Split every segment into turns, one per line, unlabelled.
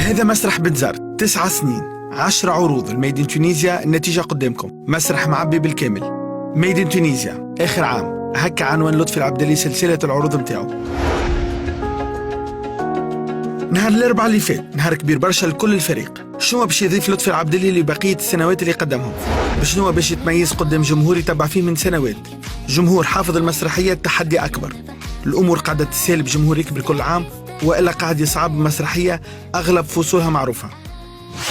هذا مسرح بنزرت 9 سنين 10 عروض الميد ان تونيزيا. النتيجة قدامكم، مسرح معبي بالكامل. ميد ان تونيزيا آخر عام، هكا عنوان لطفي العبدلي سلسلة العروض متاعو. نهار الأربعاء اللي فات نهار كبير برشا لكل الفريق. شنو باش يضيف لطفي العبدلي لبقية السنوات اللي قدمهم؟ بشنو باش يتميز قدام جمهور يتبع فيه من سنوات؟ جمهور حافظ المسرحية تحدي أكبر. الأمور قاعدة تسهل بجمهور يكبر كل عام، وإلا قاعد يصعب مسرحية أغلب فصولها معروفة.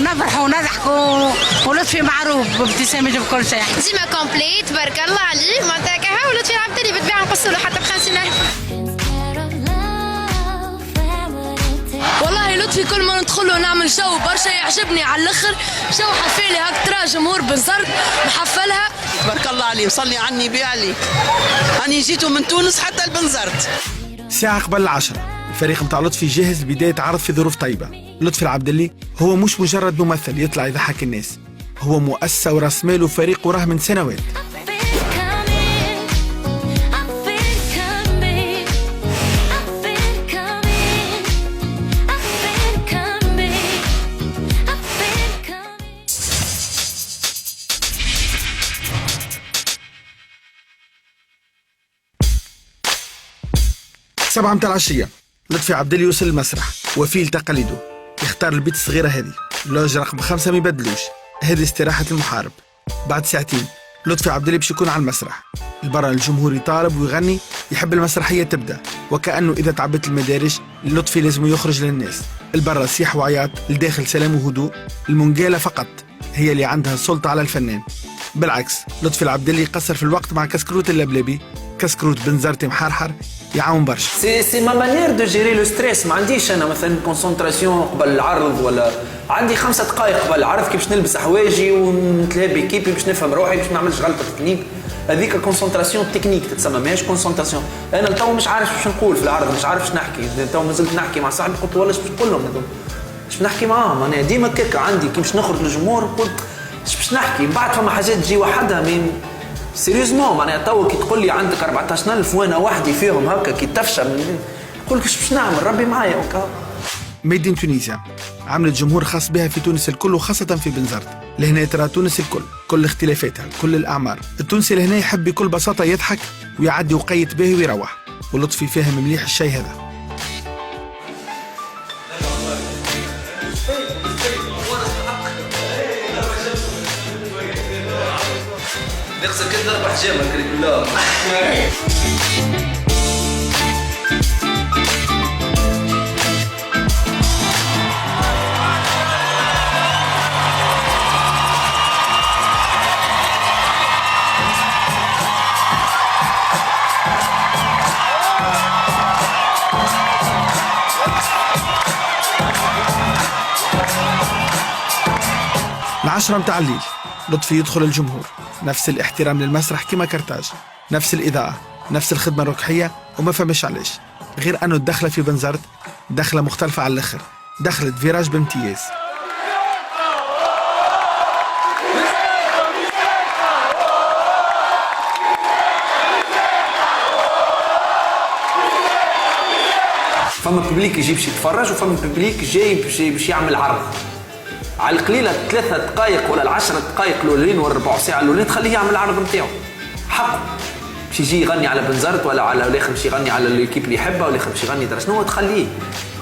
نفرحوا ونضحكوا ولطفي معروف بابتسامته بكل شيء.
ديما كومبليت تبارك الله عليه معناتها كها. ولطفي العبدلي بالطبيعة نقصوا له حتى ب50,000.
والله لطفي كل ما ندخل له نعمل شو برشا يعجبني على الاخر. شو حفالي هكترا جمهور بنزرت محفلها
تبارك الله عليه. صلي على النبي عليه. أنا جيتوا من تونس حتى لبنزرت.
ساعة قبل 10 الفريق متاع لطفي جاهز لبداية عرض في ظروف طيبة. لطفي العبدلي هو مش مجرد ممثل يطلع يضحك الناس، هو مؤسسة وراس مال وفريق وراه من سنوات. سبعة متاع العشية لطفي عبدلي يوصل المسرح، وفيه لتقاليده يختار البيت الصغيرة هذه. اللوج رقم 5 ما يبدلوش، هذه استراحة المحارب. بعد ساعتين لطفي عبدلي باش يكون على المسرح. البرا الجمهور يطالب ويغني، يحب المسرحية تبدأ، وكأنه إذا تعبت المدارج لطفي لازم يخرج للناس. البرا صياح وعياط، الداخل سلام وهدوء. المنقالة فقط هي اللي عندها السلطة على الفنان. بالعكس لطفي العبدلي قصر في الوقت مع كسكروت اللبلبي. كسكروت بنزرتي محرحر يعاون برشا.
سي ما مانيير دو جيري لو ستريس. ما عنديش انا مثلا كونسونطراسيون قبل العرض، ولا عندي 5 دقائق قبل العرض كي باش نلبس حوايجي ونتلاهى بيكيبي باش نفهم روحي باش ما نعملش غلطه تكنيك. هذيك كونسونطراسيون تكنيك تتسمى، ماهيش كونسونطراسيون. انا تو مش عارف باش نقول في العرض، مش عارف باش نحكي. تو مازلت نحكي مع صاحبي قلت والله باش نقول لهم باش نحكي معاهم. انا ديما كيك عندي كي باش نخرج للجمهور نقول باش نحكي. من بعد فما حاجات تجي وحدها من سيريوزمون. معناها تو كي تقول لي عندك 14,000 وانا وحدي فيهم هكا كي تفشل نقول لك باش نعمل ربي معايا وكا.
ميد ان تونيزيا عملت جمهور خاص بها في تونس الكل، وخاصة في بنزرت. لهنا ترى تونس الكل، كل اختلافاتها، كل الأعمار. التونسي لهنا يحب بكل بساطة يضحك ويعدي وقيت به ويروح، ولطفي فاهم مليح الشيء هذا.
نغسل كل 4 حجامة كريم الله.
العشرة متاع الليل لطفي يدخل الجمهور، نفس الاحترام للمسرح كما كرتاج، نفس الإضاءة، نفس الخدمة الركحية، وما فهمش علاش. غير أنه الدخلة في بنزرت دخلة مختلفة على الآخر، دخلت فيراج بامتياز.
فما ببليك يجي باش يتفرج، وفما ببليك جاي باش يعمل عرض. على القليله 3 دقائق ولا 10 دقائق الاولين ولا ربع ساعه الاولين تخليه يعمل العرض نتاعو حقه. باش يجي يغني على بنزرت ولا على الاخر باش يغني على الكيب اللي يحبها، ولا باش يغني درا شنو تخليه.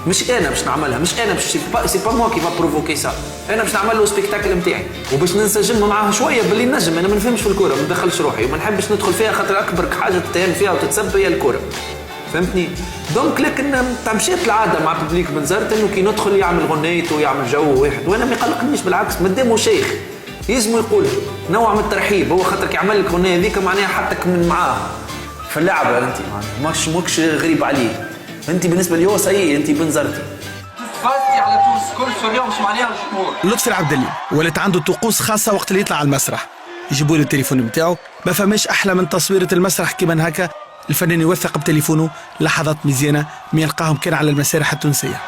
مش انا باش نعملها، مش انا باش سي با موا كي فا بروفوكي سا. انا باش نعمل له سبيكتاكل نتاعي وباش ننسجم معاه شويه باللي نجم. انا ما نفهمش في الكوره، ما ندخلش روحي وما نحبش ندخل فيها، خاطر اكبر حاجه تتهم فيها وتتسب هي الكوره، فهمتني؟ دونك لكن مشيت العاده مع ببليك بنزرت انه كي ندخل يعمل غنيته ويعمل جو واحد، وانا ما يقلقنيش بالعكس. مادامو شيخ يلزمو يقول نوع من الترحيب، هو خاطر كي يعمل لك غنيه هذيك معناها حطك من معاه في اللعبه. انت ماكش غريب عليه. انت بالنسبه لي هو صحيح انت بنزرتي فاتي على تونس كل اليوم مش معناها الجمهور.
لطفي العبدلي ولات عنده طقوس خاصه وقت اللي يطلع على المسرح. يجيبوا له التليفون نتاعو، ما فماش احلى من تصويره المسرح كيما هكا. الفنان يوثق بتليفونه لحظات مزيانه ما يلقاهم كان على المسارح التونسيه.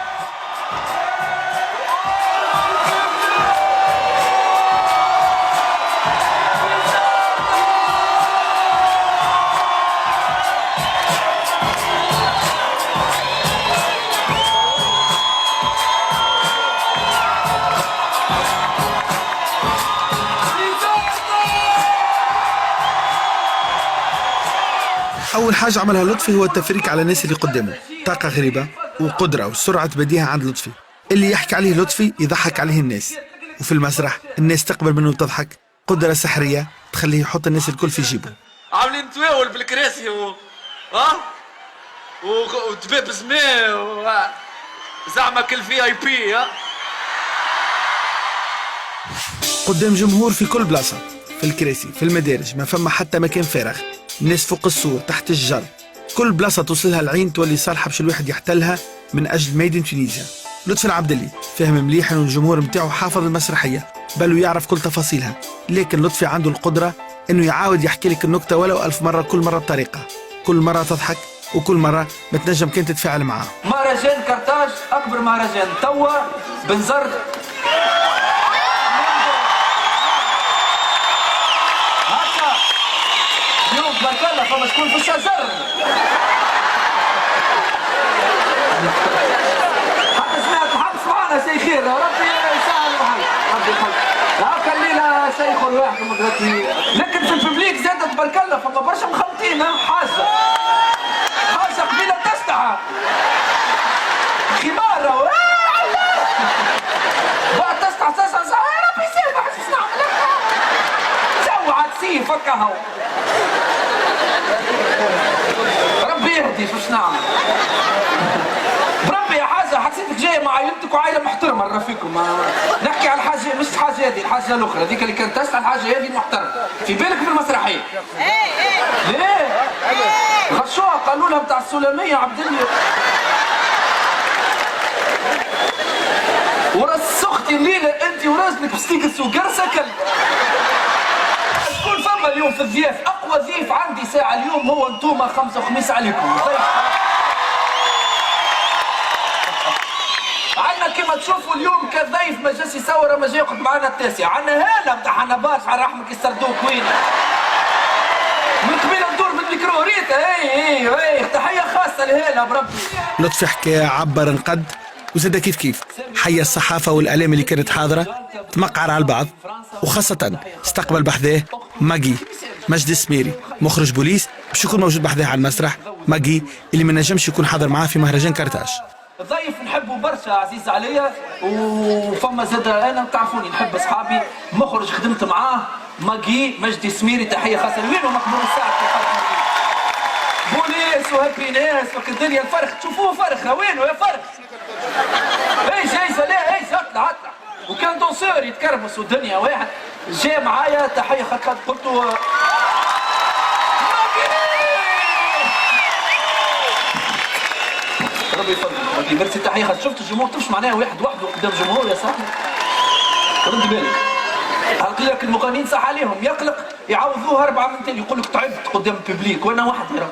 أول حاجة عملها لطفي هو التفريك على الناس اللي قدامه، طاقة غريبة وقدرة وسرعة بديهة عند لطفي. اللي يحكي عليه لطفي يضحك عليه الناس، وفي المسرح الناس تقبل منه وتضحك، قدرة سحرية تخليه يحط الناس الكل في جيبه.
عاملين تواول بالكراسي ودباب زمان زعما كل في اي بي
قدام جمهور في كل بلاصة، في الكراسي، في المدارج، ما فما حتى مكان فارغ، الناس فوق السور، تحت الشجر، كل بلاصة توصلها العين تولي صالحة باش الواحد يحتلها من أجل ميدان تونيزيا. لطفي العبدلي فهم مليح إنه الجمهور متاعه حافظ المسرحية بل ويعرف كل تفاصيلها، لكن لطفي عنده القدرة إنه يعاود يحكي لك النكتة ولو 1000 مرة، كل مرة بطريقة، كل مرة تضحك وكل مرة ما تنجم كنت تتفاعل معاه.
مهرجان كرتاج أكبر مهرجان توا بنزرت اليوم تبارك الله فما شكون في الشجر. حتى سمعت حبس معنا شي خير، ربي يسهل الحال، ربي يخليك. هاكا الليلة شيخ الواحد مدرتي، لكن في الببليك زاد تبارك الله فما برشا مخلطين حاجة قبيلة تستحى خمارة بعد تستحى ربي يسامح شو نعمل لك؟ سوى تسيف هكا هو ربي يهدي شو نعمل؟ بربي يا حاجة حسيتك جاية مع عائلتك وعائلة محترمة رفيكم. نحكي على الحاجة مش الحاجة هذه، الحاجة الأخرى هذيك اللي كانت تسعى، الحاجة هذه محترمة في بالك من المسرحية. ليه؟ غشوها قالوا لها بتاع السلامية عبد الله ورس اختي الليلة انت وراسلك بستيكس وقرصك. شكون فما اليوم في الضياف؟ اقوى ضيف عندي ساعة اليوم هو انتوما، خمسة وخميس عليكم. عندنا كما تشوفوا اليوم كضيف ما جاش يصور ما جا يقعد معنا التاسع. عندنا هالة بتاع حنباش على رحمك يسردوك وين من قبيله ندور بالميكرو ريتا. اي تحيه خاصه لهالة بربي.
لطفي حكى، عبر، انقد، وزاد كيف حيا الصحافة والإعلام اللي كانت حاضرة، تمقعر على البعض، وخاصة استقبل بحذاه ماجي مجدي السميري مخرج بوليس باش يكون موجود بحذاه على المسرح. ماجي اللي ما نجمش يكون حاضر معاه في مهرجان كرتاج.
ضيف نحبه برشا عزيز عليا، وفما زاد انا تعرفوني نحب اصحابي، مخرج خدمت معاه ماجي مجدي السميري تحيه خاصه. وينو مقبول الساعه بوليس وهابي ناس وك الدنيا الفرخ تشوفوه فرخ. وينو يا فرخ؟ اي جايزه لا اي اطلع وكان دونسور يتكربس والدنيا واحد جاء معايا تحيه خاطر قلت له ربي يفضل برسي تحيه خاطر شفت الجمهور تمشي معناها واحد وحده قدام جمهور يا صاحبي. رد بالك قال لك المغنيين صح عليهم يقلق يعوضوه 4 من تاني يقول لك تعبت قدام الببليك وانا وحدي راه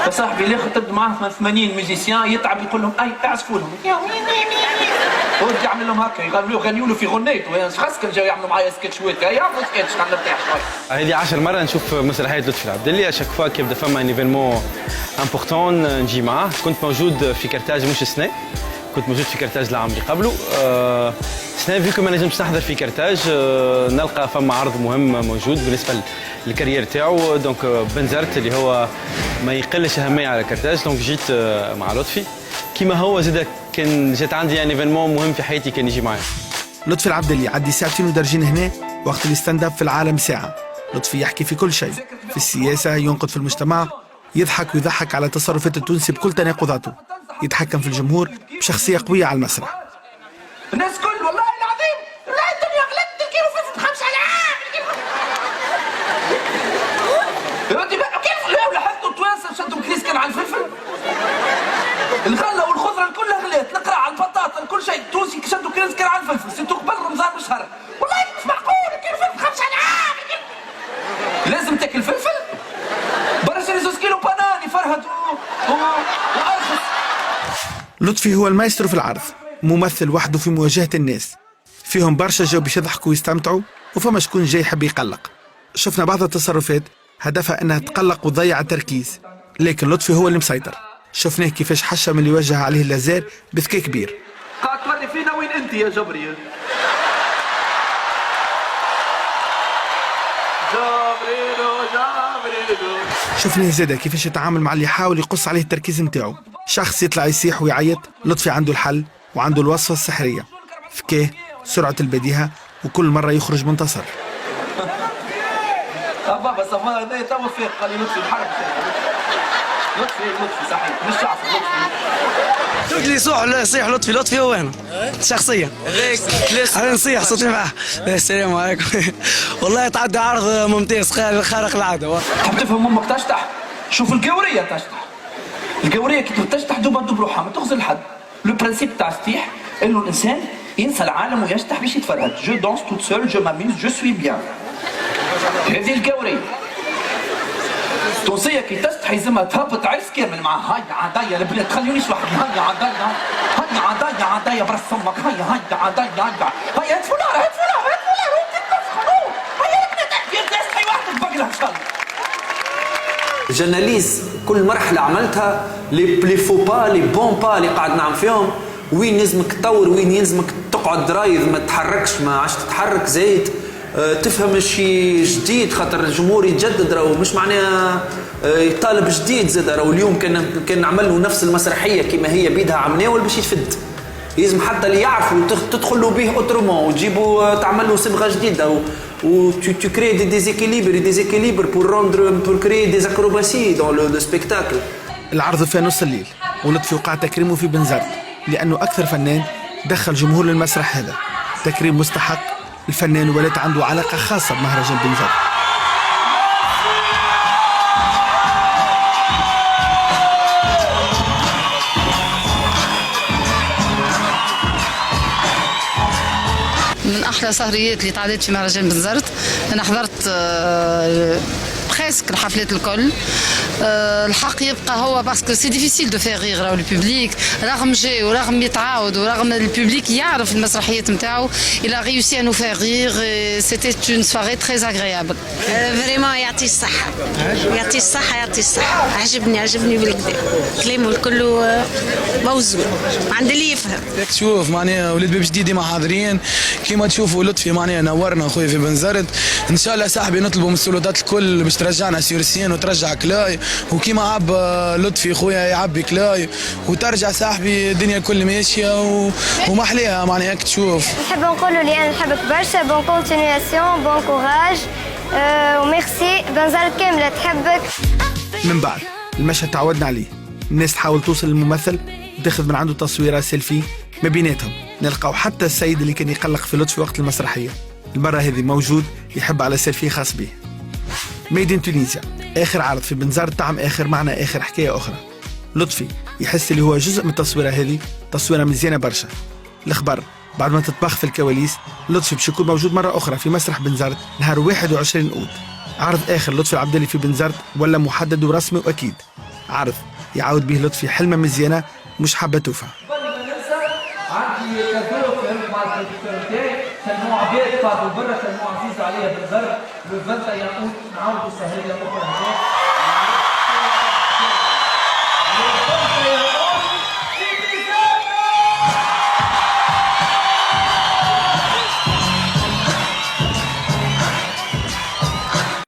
يا صاحبي. اللي خطب معاه 80 ميوزيسيان يتعب يقول لهم اي اعزفوا لهم هو يعمل لهم هكا يغنيوا له في غنيته. خاص كان جاوا يعملوا معايا سكتشوات يعملوا سكتش خلينا نرتاح شويه.
هذه 10 مرة نشوف مسرحية لطفي العبدلي، اشاك فوا كي يبدا فما ان ايفينمون امبورتون نجي معاه. كنت موجود في كرتاج مش السنة، كنت موجود في كرتاج العام اللي قبله. السنة فيكو ما نجمش نحضر في كرتاج، نلقى فما عرض مهم موجود بالنسبة للكارير تاعو. دونك بنزرت اللي هو ما يقلش أهمية على كرتاج، دونك جيت مع لطفي كيما هو زاد كان جات عندي ان ايفينمون مهم في حياتي كان يجي معايا.
لطفي العبدلي عدي 2 ساعة ودرجين هنا، وقت الستاند اب في العالم ساعة. لطفي يحكي في كل شيء، في السياسة، ينقد في المجتمع، يضحك ويضحك على تصرفات التونسي بكل تناقضاته، يتحكم في الجمهور بشخصية قوية على المسرح.
الناس كل والله العظيم لا الدنيا غلت الكيلو فلفل 5 على كيف لا لاحظتوا التوانسه شدوا كريس كان على الفلفل الغله والخضره كلها غلات، القرع على البطاطا كل شيء التونسي شدوا كريس كان على الفلفل. سيتو قبل رمضان بشهر والله مش معقول الكيلو فلفل 5 على لازم تاكل فلفل برشا زوز كيلو باناني فرهد وارخص.
لطفي هو المايسترو في العرض، ممثل وحده في مواجهة الناس. فيهم برشا جاوا باش يضحكوا ويستمتعوا، وفما شكون جاي يحب يقلق. شفنا بعض التصرفات هدفها انها تقلق وتضيع التركيز، لكن لطفي هو اللي مسيطر. شفناه كيفاش حشم اللي وجه عليه اللازار بذكاء كبير.
قاعد توري فينا وين انت يا جبري؟ جبري
شفناه زادا كيفاش يتعامل مع اللي يحاول يقص عليه التركيز نتاعو. شخص يطلع يصيح ويعيط، لطفي عنده الحل وعنده الوصفة السحرية، فكاه، سرعة البديهة، وكل مرة يخرج منتصر.
بابا صفا هذا توا فيق قال لي لطفي الحرب لطفي صحيح مش شعب لطفي
تقول لي صيح لطفي هو انا شخصيا انا نصيح صوتي معاه. السلام عليكم. والله تعدى عرض ممتاز خارق العاده.
تحب تفهم امك تشطح؟ شوف القوريه تشطح. القوريه كي تشطح دوبها تدب روحها ما تغزل حد. لو برانسيب تاع السطيح انه الانسان ينسى العالم ويشطح باش يتفرهد. جو دونس توت سول جو ماميز جو سوي بيان. هذه القوريه. التونسيه كي تشطح يلزمها تهبط عرس كامل مع هاي عدايا البنات خليونيش وحدي هاي عدايا برا امك هاي عدايا هاي هات فلار هات هاي واحد بقلها ان شاء الله. جناليز كل مرحله عملتها لي فو با لي بون با اللي قاعد نعمل فيهم، وين لازمك تطور وين يلزمك تقعد رايض ما تتحركش ما عادش تتحرك زايد. تفهم شيء جديد خاطر الجمهور يتجدد راهو مش معناها يطالب جديد زاد. راهو اليوم كان نعمل له نفس المسرحيه كما هي بيدها عمناول باش يتفد. لازم حتى اللي يعرفوا تدخلوا به اوترومون وتجيبوا تعمل له صبغه جديده و tu crées des déséquilibres pour créer des acrobaties dans le spectacle.
العرض في نص الليل ولطفي وقع تكريمه في بنزرت لأنه أكثر فنان دخل جمهور للمسرح هذا. تكريم مستحق. الفنان ولات عنده علاقة خاصة بمهرجان بنزرت.
من احلى سهريات اللي تعديت في مهرجان بنزرت. انا حضرت بريسك الحفلات الكل. الحق يبقى هو باسكو سي ديفيسيل دو فيغ ريغ راهو البوبليك رغم جاي ورغم يتعاود ورغم البوبليك يعرف المسرحيات نتاعو il a réussi à nous faire rire et c'était une soirée très agréable.
فريمون يعطيه الصحة يعطيه الصحة يعطيه الصحة. عجبني بالكدا كلامه الكل موزون عند اللي يفهم.
تشوف معناها ولاد باب جديد ديما حاضرين كيما تشوفوا لطفي معناها نورنا خويا في بنزرت. ان شاء الله صاحبي نطلبوا من السلطات الكل باش ترجعنا سيرسين وترجع كلاي وكيما عب لطفي خويا يعبي كلاي وترجع صاحبي الدنيا الكل ماشيه ومحليها معناها هيك تشوف.
نحب نقولوا لي انا نحبك برشا. بون كونتينياسيون بون كوراج وميرسي. بنزرت كامله تحبك.
من بعد المشهد تعودنا عليه. الناس تحاول توصل للممثل وتاخذ من عنده تصويره سيلفي. ما بيناتهم نلقاو حتى السيد اللي كان يقلق في لطفي وقت المسرحيه المره هذه موجود يحب على سيلفي خاص به. ميدين تونيزيا آخر عرض في بنزرت طعم آخر معنى آخر حكاية أخرى. لطفي يحس اللي هو جزء من التصويرة هذه تصويرة مزيانة برشا. الخبر بعد ما تطبخ في الكواليس لطفي باش يكون موجود مرة أخرى في مسرح بنزرت نهار 21 أوت. عرض آخر لطفي العبدلي في بنزرت ولا محدد ورسمي وأكيد عرض يعاود به لطفي حلمة مزيانة مش حابة توفى.
عندي كذوب فهمت مع البرودكتور نتاعي سلموا عباد قعدوا برا سلموا عزيز عليا بنزرت لو 21 اوت نعاودوا سهرية أخرى هناك.